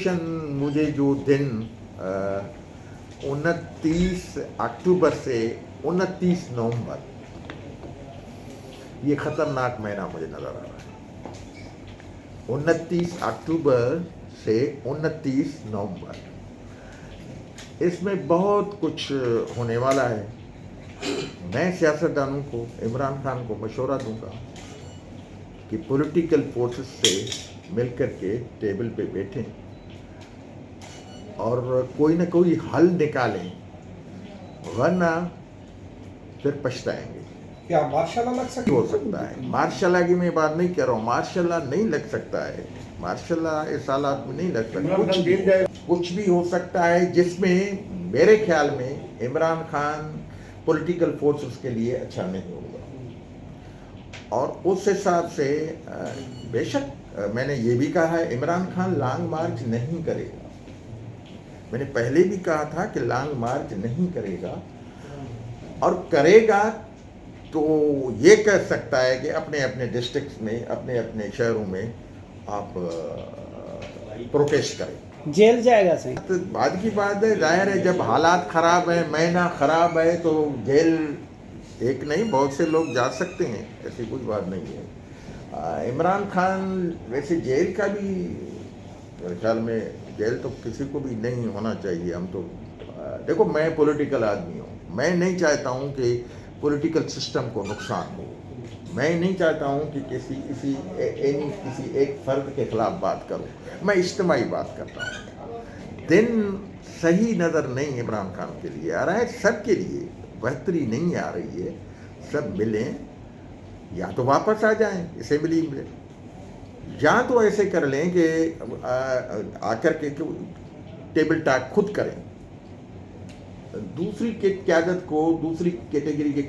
मुझे जो दिन 29 अक्टूबर से 29 नवंबर, ये खतरनाक महीना मुझे नजर आ रहा है। 29 अक्टूबर से 29 नवंबर, इसमें बहुत कुछ होने वाला है। मैं सियासतदानों को, इमरान खान को मशवरा दूंगा कि पॉलिटिकल फोर्सेस से मिलकर के टेबल पे बैठें और कोई ना कोई हल निकालें, वरना फिर पछताएंगे। क्या मार्शल लग सकता हो सकता है मार्शल की मैं बात नहीं कर रहा हूँ, मार्शल नहीं लग सकता है, मार्शल इस हालात में नहीं लग सकता। कुछ भी हो सकता है जिसमें मेरे ख्याल में इमरान खान पॉलिटिकल फोर्सेस के लिए अच्छा नहीं होगा। और उस हिसाब से बेशक मैंने ये भी कहा है, इमरान खान लॉन्ग मार्च नहीं करेगा। मैंने पहले भी कहा था कि लॉन्ग मार्च नहीं करेगा, और करेगा तो ये कह सकता है कि अपने अपने डिस्ट्रिक्ट्स में, अपने अपने शहरों में आप प्रोटेस्ट करें। जेल जाएगा सही। तो बाद की बात है, जाहिर है जब हालात ख़राब है, महीना ख़राब है, तो जेल एक नहीं बहुत से लोग जा सकते हैं, ऐसी कोई बात नहीं है। इमरान खान वैसे जेल का भी मेरे ख्याल में, जेल तो किसी को भी नहीं होना चाहिए। हम तो देखो, मैं पॉलिटिकल आदमी हूँ, मैं नहीं चाहता हूँ कि पॉलिटिकल सिस्टम को नुकसान हो। मैं नहीं चाहता हूँ कि किसी एक फ़र्द के ख़िलाफ़ बात करूँ, मैं इज्तिमाई बात करता हूँ। दिन सही नज़र नहीं इमरान खान के लिए आ रहा है, सबके लिए बेहतरी नहीं आ रही है। सब मिलें, या तो वापस आ जाएं असेंबली में, या तो ऐसे कर लें कि आकर के टेबल टॉक खुद करें। दूसरी क्यादत को, दूसरी कैटेगरी के